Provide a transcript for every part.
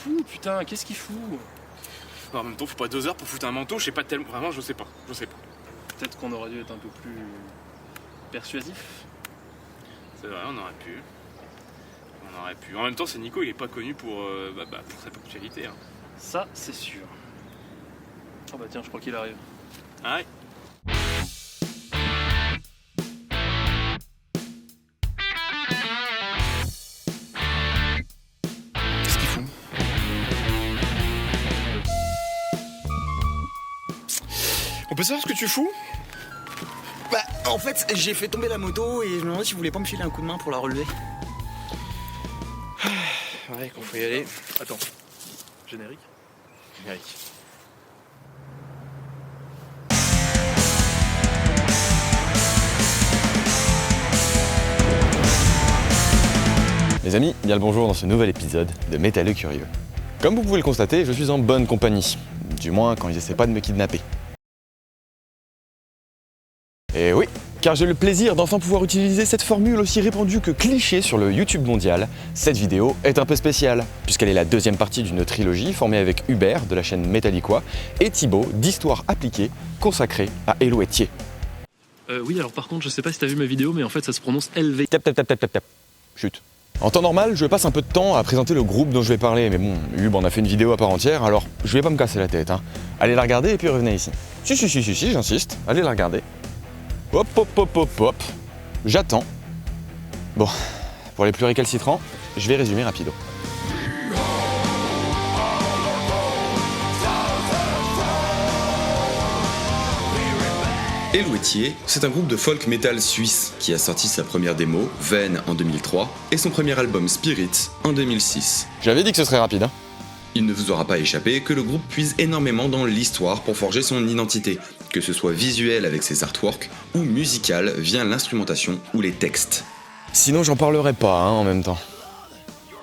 fout, putain, qu'est-ce qu'il fout? En même temps, faut pas 2 heures pour foutre un manteau, je sais pas tellement. Vraiment, je sais pas. Peut-être qu'on aurait dû être un peu plus persuasif. C'est vrai, on aurait pu. En même temps, c'est Nico, il est pas connu pour sa ponctualité. Hein. Ça, c'est sûr. Oh bah tiens, je crois qu'il arrive. Ah ouais. Qu'est-ce qu'il fout? On peut savoir ce que tu fous? Bah, en fait, j'ai fait tomber la moto et je me demandais si vous voulez pas me filer un coup de main pour la relever. Ouais, qu'on faut y aller. Attends. Générique. Les amis, bien le bonjour dans ce nouvel épisode de Métalleux Curieux. Comme vous pouvez le constater, je suis en bonne compagnie. Du moins quand ils essaient pas de me kidnapper. Et oui, car j'ai le plaisir d'enfin pouvoir utiliser cette formule aussi répandue que cliché sur le YouTube mondial. Cette vidéo est un peu spéciale, puisqu'elle est la deuxième partie d'une trilogie formée avec Hubert de la chaîne Métalliquois et Thibaut d'Histoire appliquée, consacrée à Hello Etier. Oui, alors par contre, je sais pas si t'as vu ma vidéo, mais en fait, ça se prononce LV. Tap. Chut. En temps normal, je passe un peu de temps à présenter le groupe dont je vais parler, mais bon, Hub en a fait une vidéo à part entière, alors je vais pas me casser la tête. Allez la regarder et puis revenez ici. Si, j'insiste, allez la regarder. Hop. J'attends. Bon, pour les plus récalcitrants, je vais résumer rapido. Hello Etier, c'est un groupe de folk metal suisse qui a sorti sa première démo, Ven, en 2003, et son premier album Spirit en 2006. J'avais dit que ce serait rapide, Il ne vous aura pas échappé que le groupe puise énormément dans l'histoire pour forger son identité, que ce soit visuel avec ses artworks ou musical via l'instrumentation ou les textes. Sinon j'en parlerai pas en même temps.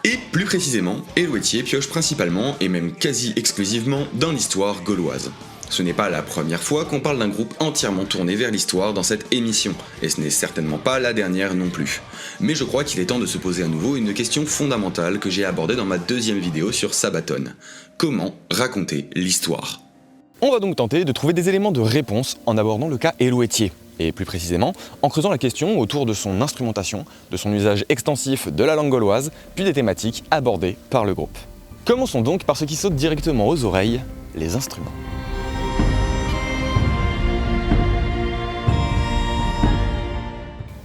Et plus précisément, Hello Etier pioche principalement et même quasi exclusivement dans l'histoire gauloise. Ce n'est pas la première fois qu'on parle d'un groupe entièrement tourné vers l'histoire dans cette émission, et ce n'est certainement pas la dernière non plus. Mais je crois qu'il est temps de se poser à nouveau une question fondamentale que j'ai abordée dans ma deuxième vidéo sur Sabaton. Comment raconter l'histoire ? On va donc tenter de trouver des éléments de réponse en abordant le cas Hello Etier, et plus précisément en creusant la question autour de son instrumentation, de son usage extensif de la langue gauloise, puis des thématiques abordées par le groupe. Commençons donc par ce qui saute directement aux oreilles, les instruments.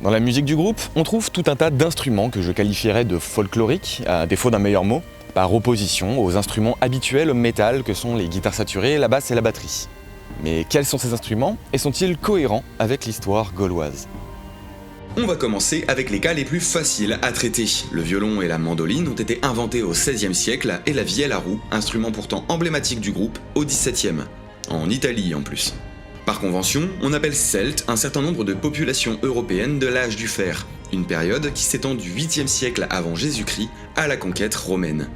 Dans la musique du groupe, on trouve tout un tas d'instruments que je qualifierais de folkloriques, à défaut d'un meilleur mot, par opposition aux instruments habituels au métal que sont les guitares saturées, la basse et la batterie. Mais quels sont ces instruments et sont-ils cohérents avec l'histoire gauloise ? On va commencer avec les cas les plus faciles à traiter. Le violon et la mandoline ont été inventés au XVIe siècle et la vielle à roue, instrument pourtant emblématique du groupe, au XVIIe. En Italie en plus. Par convention, on appelle celte un certain nombre de populations européennes de l'âge du fer, une période qui s'étend du 8e siècle avant Jésus-Christ à la conquête romaine.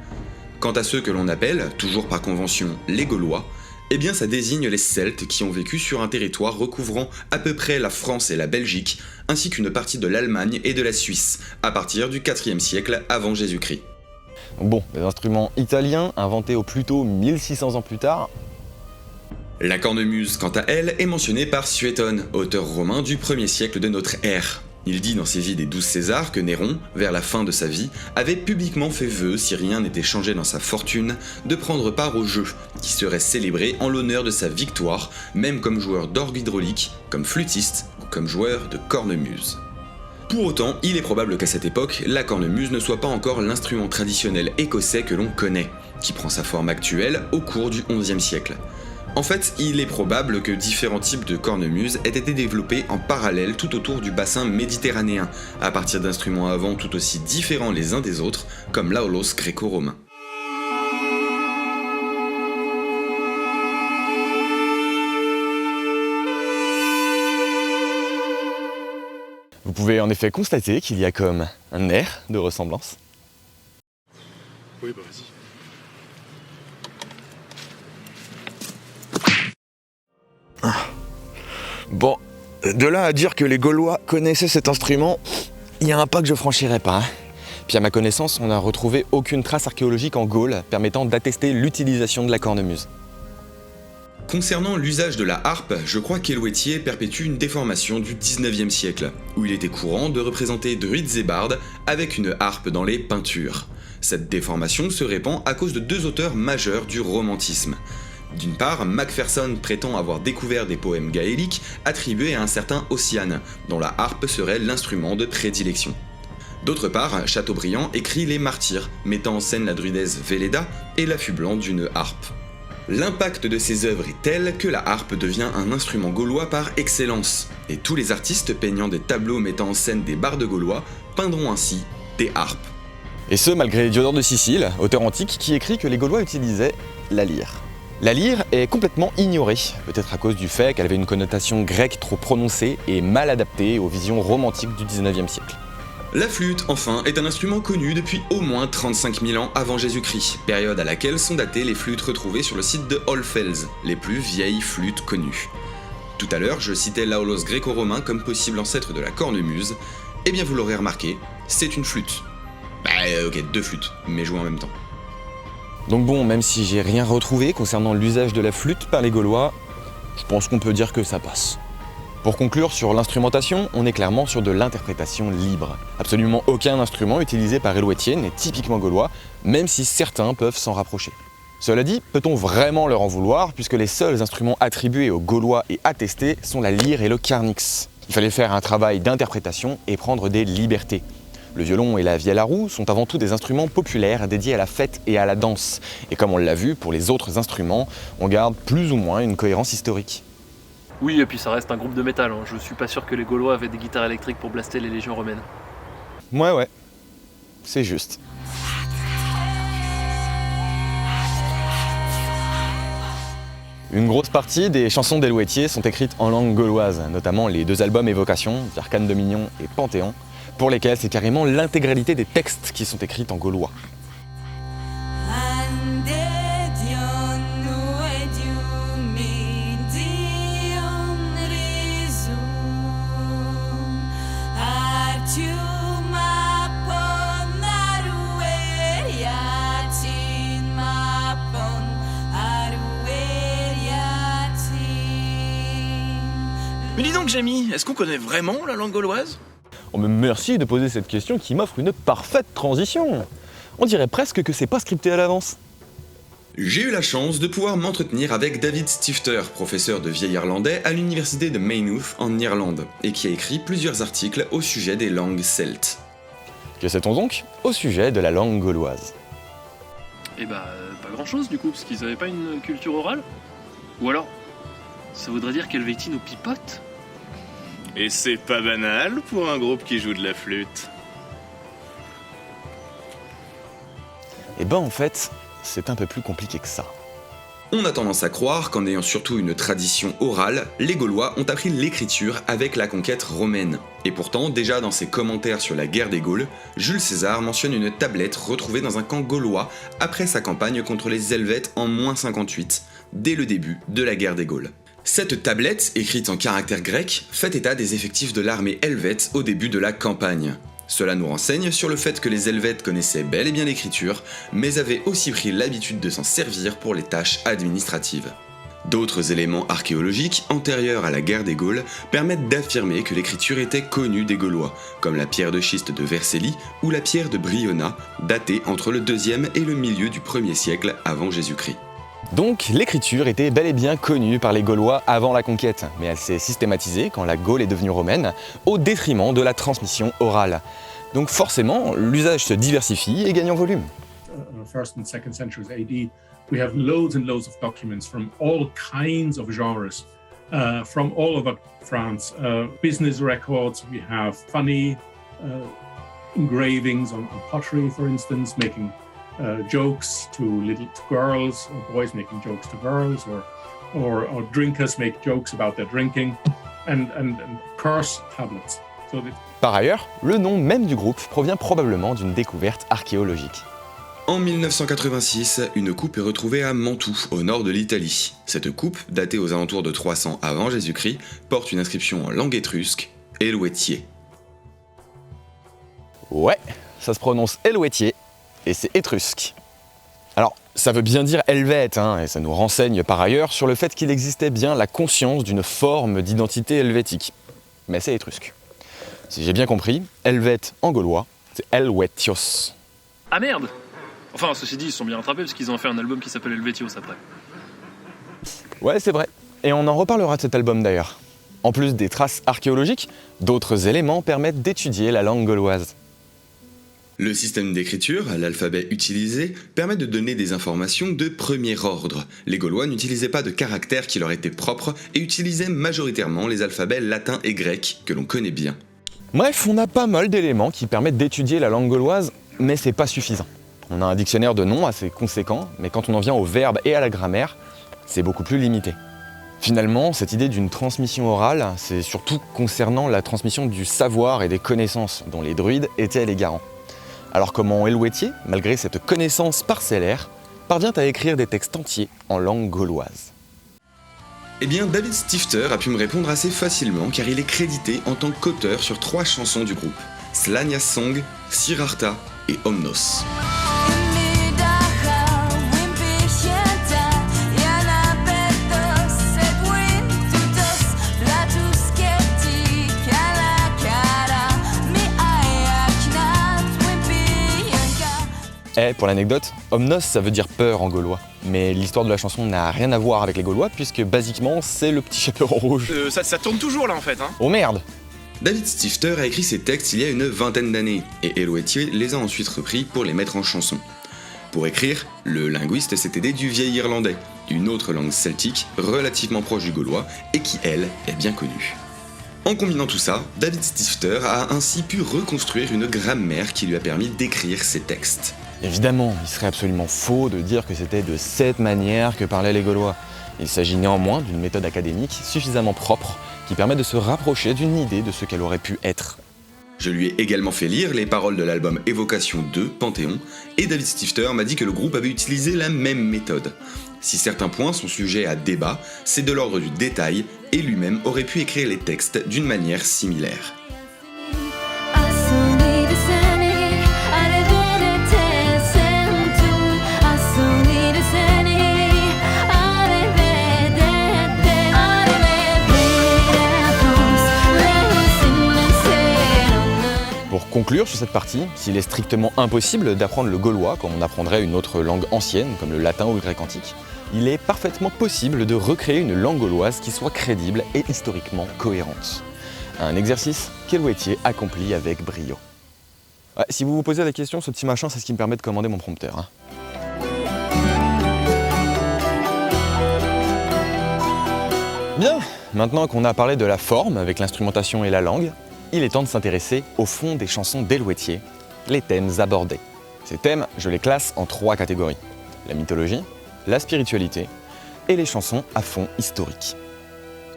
Quant à ceux que l'on appelle, toujours par convention, les Gaulois, eh bien ça désigne les Celtes qui ont vécu sur un territoire recouvrant à peu près la France et la Belgique, ainsi qu'une partie de l'Allemagne et de la Suisse, à partir du 4e siècle avant Jésus-Christ. Bon, des instruments italiens inventés au plus tôt 1600 ans plus tard. La cornemuse, quant à elle, est mentionnée par Suétone, auteur romain du 1er siècle de notre ère. Il dit dans ses vies des 12 Césars que Néron, vers la fin de sa vie, avait publiquement fait vœu, si rien n'était changé dans sa fortune, de prendre part au jeu, qui serait célébré en l'honneur de sa victoire, même comme joueur d'orgue hydraulique, comme flûtiste ou comme joueur de cornemuse. Pour autant, il est probable qu'à cette époque, la cornemuse ne soit pas encore l'instrument traditionnel écossais que l'on connaît, qui prend sa forme actuelle au cours du XIe siècle. En fait, il est probable que différents types de cornemuses aient été développés en parallèle tout autour du bassin méditerranéen, à partir d'instruments à vent tout aussi différents les uns des autres, comme l'aulos gréco-romain. Vous pouvez en effet constater qu'il y a comme un air de ressemblance. Oui, bah vas-y. Bon, de là à dire que les Gaulois connaissaient cet instrument, il y a un pas que je franchirais pas. Puis à ma connaissance, on n'a retrouvé aucune trace archéologique en Gaule permettant d'attester l'utilisation de la cornemuse. Concernant l'usage de la harpe, je crois qu'Helwetier perpétue une déformation du 19e siècle, où il était courant de représenter druides et bardes avec une harpe dans les peintures. Cette déformation se répand à cause de deux auteurs majeurs du romantisme. D'une part, Macpherson prétend avoir découvert des poèmes gaéliques attribués à un certain Ossian, dont la harpe serait l'instrument de prédilection. D'autre part, Chateaubriand écrit Les Martyrs, mettant en scène la druidesse Véleda et l'affublant d'une harpe. L'impact de ces œuvres est tel que la harpe devient un instrument gaulois par excellence, et tous les artistes peignant des tableaux mettant en scène des bardes gaulois peindront ainsi des harpes. Et ce, malgré Diodore de Sicile, auteur antique, qui écrit que les Gaulois utilisaient la lyre. La lyre est complètement ignorée, peut-être à cause du fait qu'elle avait une connotation grecque trop prononcée et mal adaptée aux visions romantiques du 19e siècle. La flûte, enfin, est un instrument connu depuis au moins 35 000 ans avant Jésus-Christ, période à laquelle sont datées les flûtes retrouvées sur le site de Hollfels, les plus vieilles flûtes connues. Tout à l'heure, je citais l'aulos gréco-romain comme possible ancêtre de la cornemuse. Eh bien, vous l'aurez remarqué, c'est une flûte. Ok, deux flûtes, mais jouées en même temps. Donc bon, même si j'ai rien retrouvé concernant l'usage de la flûte par les Gaulois, je pense qu'on peut dire que ça passe. Pour conclure sur l'instrumentation, on est clairement sur de l'interprétation libre. Absolument aucun instrument utilisé par Helwetier n'est typiquement gaulois, même si certains peuvent s'en rapprocher. Cela dit, peut-on vraiment leur en vouloir, puisque les seuls instruments attribués aux Gaulois et attestés sont la lyre et le carnyx. Il fallait faire un travail d'interprétation et prendre des libertés. Le violon et la vielle à roue sont avant tout des instruments populaires dédiés à la fête et à la danse. Et comme on l'a vu, pour les autres instruments, on garde plus ou moins une cohérence historique. Oui, et puis ça reste un groupe de métal. Je suis pas sûr que les Gaulois avaient des guitares électriques pour blaster les légions romaines. Ouais, c'est juste. Une grosse partie des chansons d'Helwetier sont écrites en langue gauloise, notamment les deux albums Évocation, Arcane de Mignon et Panthéon, pour lesquels c'est carrément l'intégralité des textes qui sont écrits en gaulois. Mais dis donc, Jamie, est-ce qu'on connaît vraiment la langue gauloise ? Oh mais merci de poser cette question qui m'offre une parfaite transition. On dirait presque que c'est pas scripté à l'avance. J'ai eu la chance de pouvoir m'entretenir avec David Stifter, professeur de vieil irlandais à l'université de Maynooth en Irlande, et qui a écrit plusieurs articles au sujet des langues celtes. Que sait-on donc au sujet de la langue gauloise ? Et pas grand chose du coup, parce qu'ils avaient pas une culture orale. Ou alors, ça voudrait dire qu'Helwetier nous pipote ? Et c'est pas banal pour un groupe qui joue de la flûte. Eh ben en fait, c'est un peu plus compliqué que ça. On a tendance à croire qu'en ayant surtout une tradition orale, les Gaulois ont appris l'écriture avec la conquête romaine. Et pourtant, déjà dans ses commentaires sur la guerre des Gaules, Jules César mentionne une tablette retrouvée dans un camp gaulois après sa campagne contre les Helvètes en -58, dès le début de la guerre des Gaules. Cette tablette, écrite en caractère grec, fait état des effectifs de l'armée helvète au début de la campagne. Cela nous renseigne sur le fait que les Helvètes connaissaient bel et bien l'écriture, mais avaient aussi pris l'habitude de s'en servir pour les tâches administratives. D'autres éléments archéologiques antérieurs à la guerre des Gaules permettent d'affirmer que l'écriture était connue des Gaulois, comme la pierre de schiste de Vercelli ou la pierre de Briona, datée entre le 2e et le milieu du 1er siècle avant Jésus-Christ. Donc l'écriture était bel et bien connue par les Gaulois avant la conquête, mais elle s'est systématisée quand la Gaule est devenue romaine, au détriment de la transmission orale. Donc forcément, l'usage se diversifie et gagne en volume. First and second centuries AD, we have loads and loads of documents from all kinds of genres, from all over France. Business records, we have funny engravings on pottery, for instance, making jokes to girls, or boys making jokes to girls, or drinkers make jokes about their drinking, and curse tablets. Par ailleurs, le nom même du groupe provient probablement d'une découverte archéologique. En 1986, une coupe est retrouvée à Mantoue, au nord de l'Italie. Cette coupe, datée aux alentours de 300 avant Jésus-Christ, porte une inscription en langue étrusque, Helwetier. Ouais, ça se prononce Helvétier, et c'est étrusque. Alors, ça veut bien dire helvète, hein, et ça nous renseigne par ailleurs sur le fait qu'il existait bien la conscience d'une forme d'identité helvétique. Mais c'est étrusque. Si j'ai bien compris, helvète en gaulois, c'est Helvétios. Ah merde! Enfin, ceci dit, ils se sont bien rattrapés parce qu'ils ont fait un album qui s'appelle Helvétios après. Ouais, c'est vrai. Et on en reparlera de cet album d'ailleurs. En plus des traces archéologiques, d'autres éléments permettent d'étudier la langue gauloise. Le système d'écriture, l'alphabet utilisé, permet de donner des informations de premier ordre. Les Gaulois n'utilisaient pas de caractères qui leur étaient propres et utilisaient majoritairement les alphabets latins et grecs que l'on connaît bien. Bref, on a pas mal d'éléments qui permettent d'étudier la langue gauloise, mais c'est pas suffisant. On a un dictionnaire de noms assez conséquent, mais quand on en vient aux verbes et à la grammaire, c'est beaucoup plus limité. Finalement, cette idée d'une transmission orale, c'est surtout concernant la transmission du savoir et des connaissances dont les druides étaient les garants. Alors comment Helvétier, malgré cette connaissance parcellaire, parvient à écrire des textes entiers en langue gauloise? Eh bien, David Stifter a pu me répondre assez facilement car il est crédité en tant qu'auteur sur 3 chansons du groupe, Slanias Song, Sirarta et Omnos. Eh, pour l'anecdote, Omnos ça veut dire peur en gaulois. Mais l'histoire de la chanson n'a rien à voir avec les Gaulois puisque basiquement c'est le petit chaperon rouge. Ça tourne toujours là en fait, hein. Oh merde! David Stifter a écrit ces textes il y a une vingtaine d'années, et Helvétier les a ensuite repris pour les mettre en chanson. Pour écrire, le linguiste s'est aidé du vieil irlandais, une autre langue celtique relativement proche du gaulois et qui, elle, est bien connue. En combinant tout ça, David Stifter a ainsi pu reconstruire une grammaire qui lui a permis d'écrire ses textes. Évidemment, il serait absolument faux de dire que c'était de cette manière que parlaient les Gaulois. Il s'agit néanmoins d'une méthode académique suffisamment propre qui permet de se rapprocher d'une idée de ce qu'elle aurait pu être. Je lui ai également fait lire les paroles de l'album Évocation 2, Panthéon, et David Stifter m'a dit que le groupe avait utilisé la même méthode. Si certains points sont sujets à débat, c'est de l'ordre du détail, et lui-même aurait pu écrire les textes d'une manière similaire. Pour conclure sur cette partie, s'il est strictement impossible d'apprendre le gaulois comme on apprendrait une autre langue ancienne comme le latin ou le grec antique, il est parfaitement possible de recréer une langue gauloise qui soit crédible et historiquement cohérente. Un exercice qu'Helvétier accomplit avec brio. Ouais, si vous vous posez la question, ce petit machin, c'est ce qui me permet de commander mon prompteur. Hein. Bien, maintenant qu'on a parlé de la forme avec l'instrumentation et la langue, il est temps de s'intéresser au fond des chansons d'Helvétier, les thèmes abordés. Ces thèmes, je les classe en 3 catégories. La mythologie, la spiritualité et les chansons à fond historique.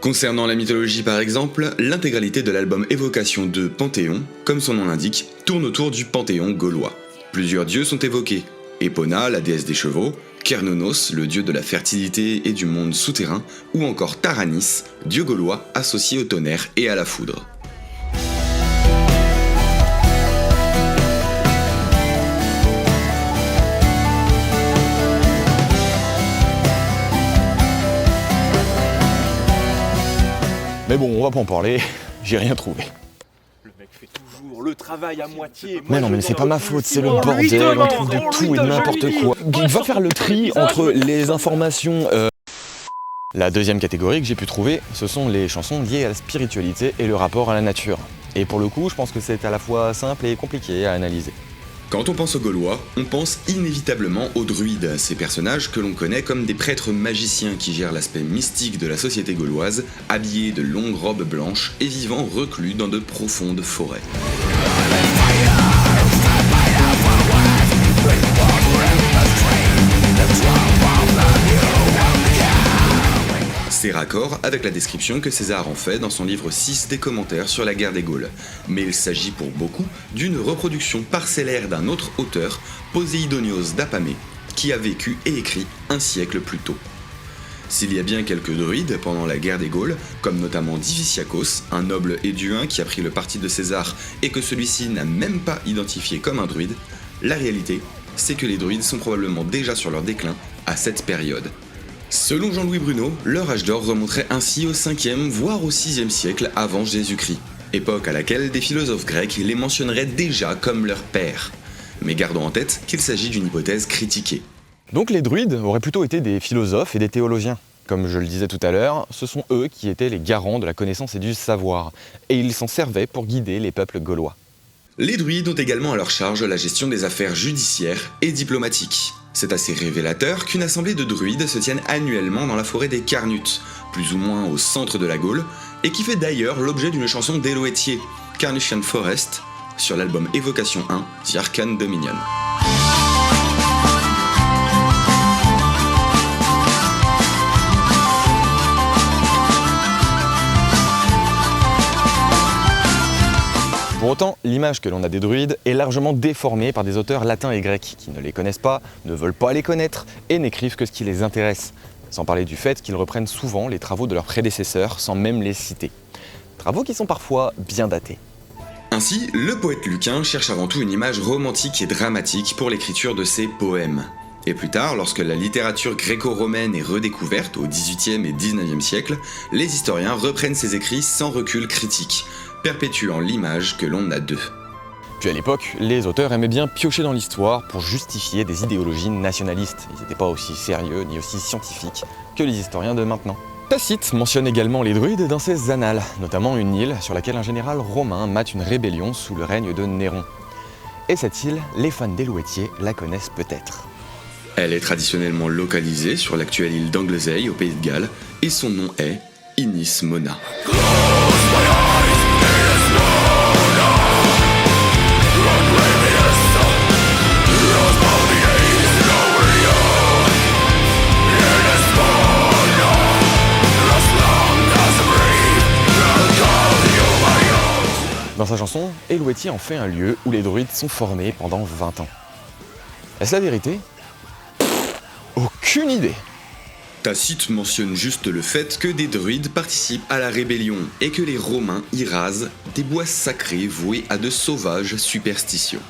Concernant la mythologie par exemple, l'intégralité de l'album Évocation 2, Panthéon, comme son nom l'indique, tourne autour du panthéon gaulois. Plusieurs dieux sont évoqués. Epona, la déesse des chevaux, Kernonos, le dieu de la fertilité et du monde souterrain, ou encore Taranis, dieu gaulois associé au tonnerre et à la foudre. Mais bon, on va pas en parler, j'ai rien trouvé. Le mec fait toujours le travail à moitié. Mais non, mais c'est pas ma faute, c'est le bordel, on trouve de tout et de n'importe quoi. Va faire le tri entre les informations... La deuxième catégorie que j'ai pu trouver, ce sont les chansons liées à la spiritualité et le rapport à la nature. Et pour le coup, je pense que c'est à la fois simple et compliqué à analyser. Quand on pense aux Gaulois, on pense inévitablement aux druides, ces personnages que l'on connaît comme des prêtres magiciens qui gèrent l'aspect mystique de la société gauloise, habillés de longues robes blanches et vivant reclus dans de profondes forêts. C'est raccord avec la description que César en fait dans son livre 6 des commentaires sur la guerre des Gaules. Mais il s'agit pour beaucoup d'une reproduction parcellaire d'un autre auteur, Poséidonios d'Apamée, qui a vécu et écrit un siècle plus tôt. S'il y a bien quelques druides pendant la guerre des Gaules, comme notamment Diviciacos, un noble éduin qui a pris le parti de César et que celui-ci n'a même pas identifié comme un druide, la réalité, c'est que les druides sont probablement déjà sur leur déclin à cette période. Selon Jean-Louis Bruno, leur âge d'or remonterait ainsi au 5e voire au 6e siècle avant Jésus-Christ, époque à laquelle des philosophes grecs les mentionneraient déjà comme leurs pères. Mais gardons en tête qu'il s'agit d'une hypothèse critiquée. Donc les druides auraient plutôt été des philosophes et des théologiens. Comme je le disais tout à l'heure, ce sont eux qui étaient les garants de la connaissance et du savoir, et ils s'en servaient pour guider les peuples gaulois. Les druides ont également à leur charge la gestion des affaires judiciaires et diplomatiques. C'est assez révélateur qu'une assemblée de druides se tienne annuellement dans la forêt des Carnutes, plus ou moins au centre de la Gaule, et qui fait d'ailleurs l'objet d'une chanson d'Helloëtier, Carnutian Forest, sur l'album Évocation 1, The Arcane Dominion. Pour autant, l'image que l'on a des druides est largement déformée par des auteurs latins et grecs qui ne les connaissent pas, ne veulent pas les connaître et n'écrivent que ce qui les intéresse. Sans parler du fait qu'ils reprennent souvent les travaux de leurs prédécesseurs sans même les citer. Travaux qui sont parfois bien datés. Ainsi, le poète Lucain cherche avant tout une image romantique et dramatique pour l'écriture de ses poèmes. Et plus tard, lorsque la littérature gréco-romaine est redécouverte au XVIIIe et XIXe siècle, les historiens reprennent ses écrits sans recul critique, perpétuant l'image que l'on a d'eux. Puis à l'époque, les auteurs aimaient bien piocher dans l'histoire pour justifier des idéologies nationalistes. Ils n'étaient pas aussi sérieux ni aussi scientifiques que les historiens de maintenant. Tacite mentionne également les druides dans ses annales, notamment une île sur laquelle un général romain mate une rébellion sous le règne de Néron. Et cette île, les fans d'Helloëtier la connaissent peut-être. Elle est traditionnellement localisée sur l'actuelle île d'Anglesey au Pays de Galles, et son nom est Inis Mona. Dans sa chanson, Helloëtier en fait un lieu où les druides sont formés pendant 20 ans. Est-ce la vérité ? Aucune idée. Tacite mentionne juste le fait que des druides participent à la rébellion et que les Romains y rasent des bois sacrés voués à de sauvages superstitions.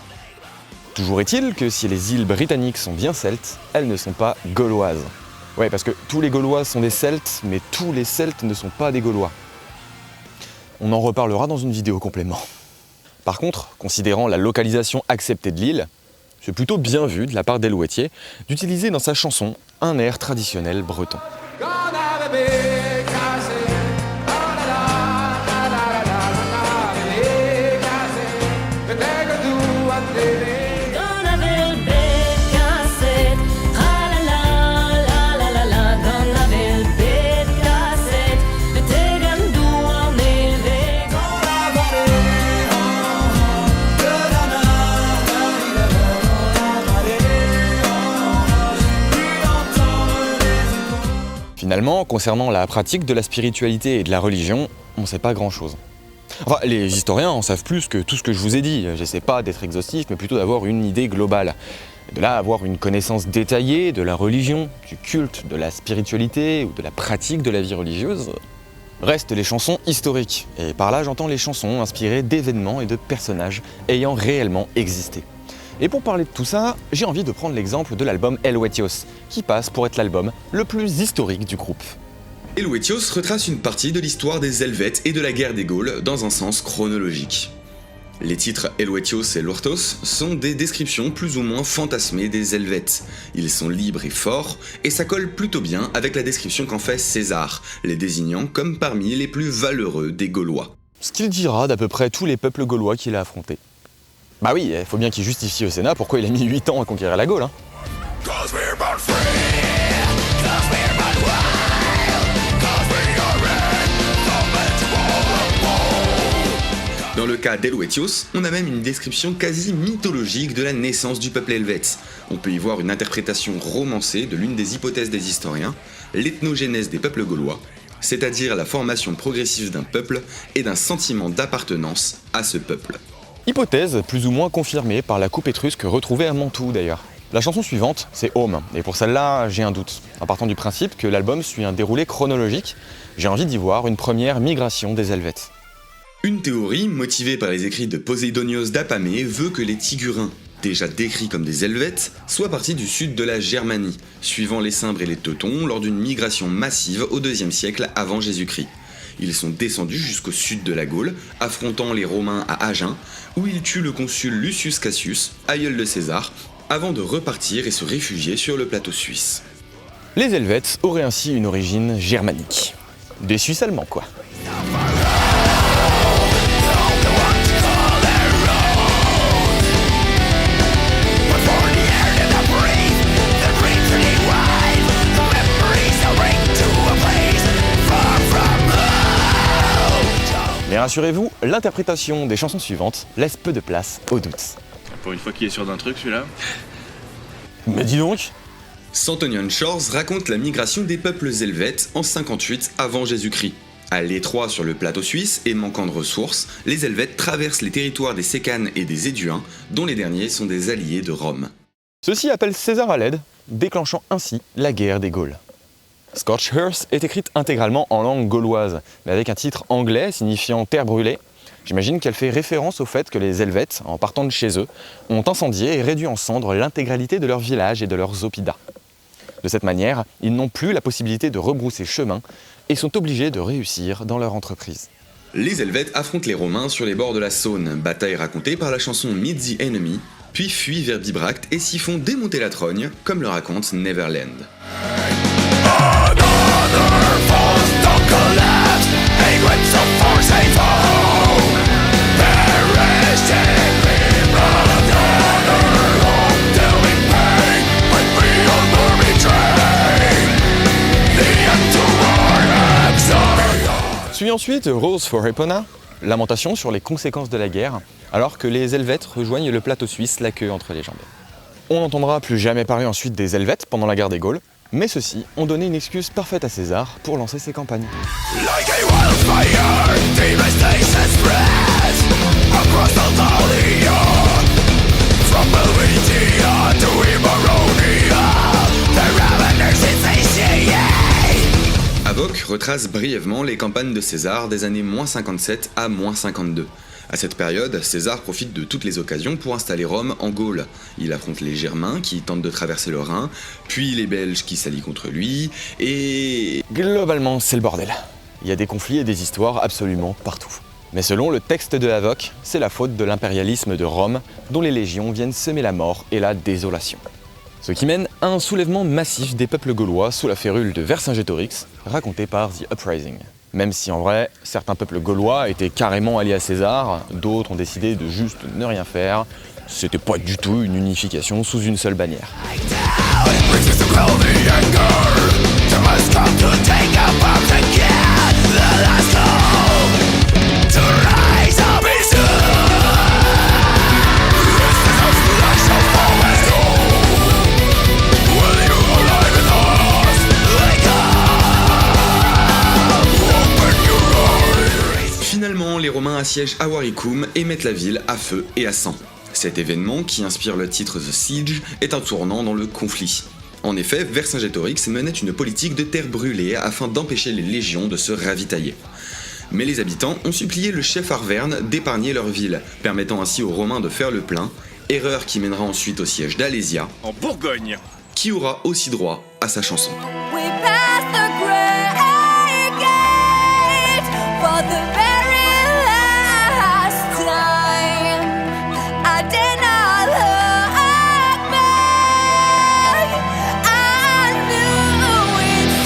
Toujours est-il que si les îles britanniques sont bien celtes, elles ne sont pas gauloises. Ouais, parce que tous les Gaulois sont des Celtes, mais tous les Celtes ne sont pas des Gaulois. On en reparlera dans une vidéo complément. Par contre, considérant la localisation acceptée de l'île, c'est plutôt bien vu de la part d'Helloëtier d'utiliser dans sa chanson un air traditionnel breton. Finalement, concernant la pratique de la spiritualité et de la religion, on ne sait pas grand-chose. Enfin, les historiens en savent plus que tout ce que je vous ai dit. J'essaie pas d'être exhaustif, mais plutôt d'avoir une idée globale. De là, avoir une connaissance détaillée de la religion, du culte, de la spiritualité ou de la pratique de la vie religieuse. Restent les chansons historiques, et par là j'entends les chansons inspirées d'événements et de personnages ayant réellement existé. Et pour parler de tout ça, j'ai envie de prendre l'exemple de l'album Helloetios, qui passe pour être l'album le plus historique du groupe. Helloetios retrace une partie de l'histoire des Helvètes et de la guerre des Gaules dans un sens chronologique. Les titres Helloetios et Lorthos sont des descriptions plus ou moins fantasmées des Helvètes. Ils sont libres et forts, et ça colle plutôt bien avec la description qu'en fait César, les désignant comme parmi les plus valeureux des Gaulois. Ce qu'il dira d'à peu près tous les peuples gaulois qu'il a affrontés. Bah oui, il faut bien qu'il justifie au Sénat pourquoi il a mis 8 ans à conquérir la Gaule. Dans le cas d'Helloetios, on a même une description quasi mythologique de la naissance du peuple helvète. On peut y voir une interprétation romancée de l'une des hypothèses des historiens, l'ethnogénèse des peuples gaulois, c'est-à-dire la formation progressive d'un peuple et d'un sentiment d'appartenance à ce peuple. Hypothèse plus ou moins confirmée par la coupe étrusque retrouvée à Mantoue d'ailleurs. La chanson suivante, c'est Home, et pour celle-là, j'ai un doute. En partant du principe que l'album suit un déroulé chronologique, j'ai envie d'y voir une première migration des Helvètes. Une théorie, motivée par les écrits de Poseidonios d'Apamée, veut que les Tigurins, déjà décrits comme des Helvètes, soient partis du sud de la Germanie, suivant les Cimbres et les Teutons lors d'une migration massive au IIe siècle avant Jésus-Christ. Ils sont descendus jusqu'au sud de la Gaule, affrontant les Romains à Agen, où ils tuent le consul Lucius Cassius, aïeul de César, avant de repartir et se réfugier sur le plateau suisse. Les Helvètes auraient ainsi une origine germanique. Des Suisses allemands, quoi. Mais rassurez-vous, l'interprétation des chansons suivantes laisse peu de place aux doutes. Pour une fois qu'il est sûr d'un truc, celui-là. Mais dis donc! Santonian Shores raconte la migration des peuples helvètes en 58 avant Jésus-Christ. À l'étroit sur le plateau suisse et manquant de ressources, les Helvètes traversent les territoires des Sécanes et des Éduins, dont les derniers sont des alliés de Rome. Ceux-ci appellent César à l'aide, déclenchant ainsi la guerre des Gaules. Scorched Earth est écrite intégralement en langue gauloise, mais avec un titre anglais signifiant terre brûlée. J'imagine qu'elle fait référence au fait que les Helvètes, en partant de chez eux, ont incendié et réduit en cendres l'intégralité de leur village et de leurs oppida. De cette manière, ils n'ont plus la possibilité de rebrousser chemin et sont obligés de réussir dans leur entreprise. Les Helvètes affrontent les Romains sur les bords de la Saône, bataille racontée par la chanson Meet the Enemy, puis fuient vers Bibracte et s'y font démonter la trogne, comme le raconte Neverland. Suit ensuite Rose for Epona, lamentation sur les conséquences de la guerre, alors que les Helvètes rejoignent le plateau suisse, la queue entre les jambes. On n'entendra plus jamais parler ensuite des Helvètes pendant la guerre des Gaules, mais ceux-ci ont donné une excuse parfaite à César pour lancer ses campagnes. Avoc retrace brièvement les campagnes de César des années -57 à -52. À cette période, César profite de toutes les occasions pour installer Rome en Gaule. Il affronte les Germains qui tentent de traverser le Rhin, puis les Belges qui s'allient contre lui, et... Globalement, c'est le bordel. Il y a des conflits et des histoires absolument partout. Mais selon le texte de Avoc, c'est la faute de l'impérialisme de Rome, dont les légions viennent semer la mort et la désolation. Ce qui mène à un soulèvement massif des peuples gaulois sous la férule de Vercingétorix, raconté par The Uprising. Même si en vrai, certains peuples gaulois étaient carrément alliés à César, d'autres ont décidé de juste ne rien faire. C'était pas du tout une unification sous une seule bannière. Finalement, les Romains assiègent Avaricum et mettent la ville à feu et à sang. Cet événement, qui inspire le titre The Siege, est un tournant dans le conflit. En effet, Vercingétorix menait une politique de terre brûlée afin d'empêcher les légions de se ravitailler. Mais les habitants ont supplié le chef Arverne d'épargner leur ville, permettant ainsi aux Romains de faire le plein, erreur qui mènera ensuite au siège d'Alésia, En Bourgogne. qui aura aussi droit à sa chanson. We pass the great gate for the very last time. I did not look back. I knew it's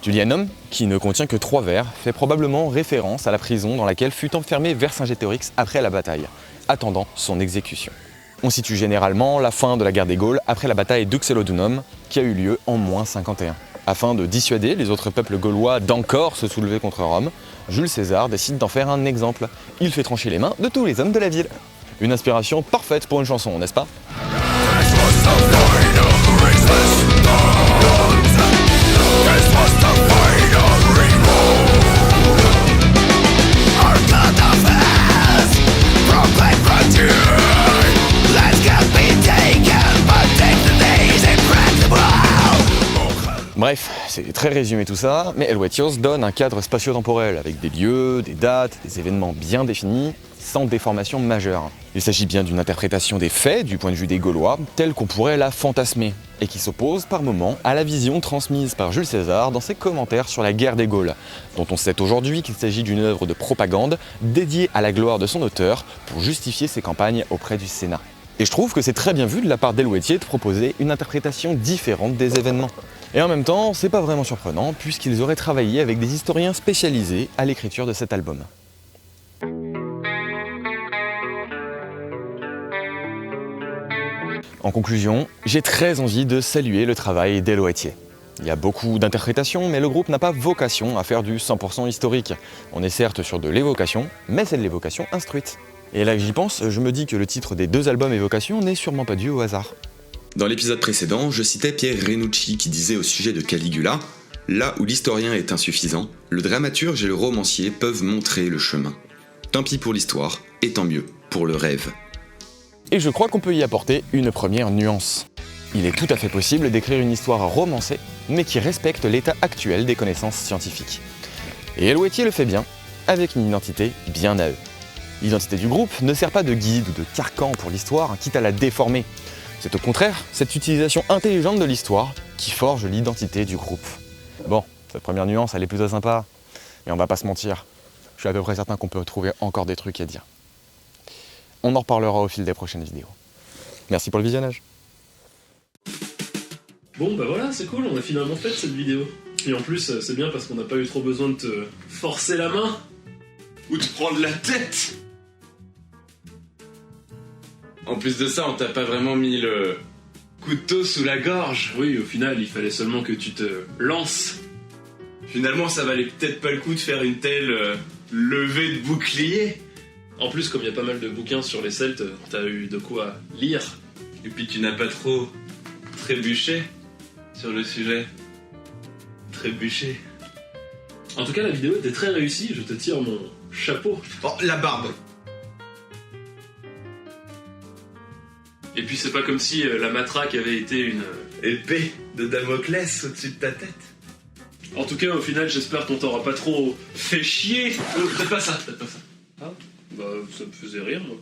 Tullianum, qui ne contient que 3 vers, fait probablement référence à la prison dans laquelle fut enfermé Vercingétorix après la bataille, attendant son exécution. On situe généralement la fin de la guerre des Gaules après la bataille d'Uxellodunum, qui a eu lieu en -51. Afin de dissuader les autres peuples gaulois d'encore se soulever contre Rome, Jules César décide d'en faire un exemple. Il fait trancher les mains de tous les hommes de la ville. Une inspiration parfaite pour une chanson, n'est-ce pas ? Let's get beat down. Bref, c'est très résumé tout ça, mais Helvetios donne un cadre spatio-temporel avec des lieux, des dates, des événements bien définis, sans déformation majeure. Il s'agit bien d'une interprétation des faits du point de vue des Gaulois, telle qu'on pourrait la fantasmer, et qui s'oppose par moments à la vision transmise par Jules César dans ses commentaires sur la guerre des Gaules, dont on sait aujourd'hui qu'il s'agit d'une œuvre de propagande dédiée à la gloire de son auteur pour justifier ses campagnes auprès du Sénat. Et je trouve que c'est très bien vu de la part d'Helvetier de proposer une interprétation différente des événements. Et en même temps, c'est pas vraiment surprenant, puisqu'ils auraient travaillé avec des historiens spécialisés à l'écriture de cet album. En conclusion, j'ai très envie de saluer le travail d'Helvetier. Il y a beaucoup d'interprétations, mais le groupe n'a pas vocation à faire du 100% historique. On est certes sur de l'évocation, mais c'est de l'évocation instruite. Et là que j'y pense, je me dis que le titre des 2 albums évocation n'est sûrement pas dû au hasard. Dans l'épisode précédent, je citais Pierre Renucci qui disait au sujet de Caligula « Là où l'historien est insuffisant, le dramaturge et le romancier peuvent montrer le chemin. Tant pis pour l'histoire, et tant mieux pour le rêve. » Et je crois qu'on peut y apporter une première nuance. Il est tout à fait possible d'écrire une histoire romancée, mais qui respecte l'état actuel des connaissances scientifiques. Et Helvetier le fait bien, avec une identité bien à eux. L'identité du groupe ne sert pas de guide ou de carcan pour l'histoire, quitte à la déformer. C'est au contraire cette utilisation intelligente de l'histoire qui forge l'identité du groupe. Bon, cette première nuance, elle est plutôt sympa, mais on va pas se mentir. Je suis à peu près certain qu'on peut trouver encore des trucs à dire. On en reparlera au fil des prochaines vidéos. Merci pour le visionnage. Bon bah voilà, c'est cool, on a finalement fait cette vidéo. Et en plus, c'est bien parce qu'on n'a pas eu trop besoin de te forcer la main. Ou de prendre la tête. En plus de ça, on t'a pas vraiment mis le couteau sous la gorge. Oui, au final, il fallait seulement que tu te lances. Finalement, ça valait peut-être pas le coup de faire une telle levée de bouclier. En plus, comme il y a pas mal de bouquins sur les Celtes, t'as eu de quoi lire. Et puis tu n'as pas trop trébuché sur le sujet. Trébuché. En tout cas, la vidéo était très réussie, je te tire mon chapeau. Oh, la barbe. Et puis c'est pas comme si la matraque avait été une épée de Damoclès au-dessus de ta tête. En tout cas, au final, j'espère qu'on t'aura pas trop fait chier. Faites pas ça, faites pas ça. Ah, bah ça me faisait rire, moi.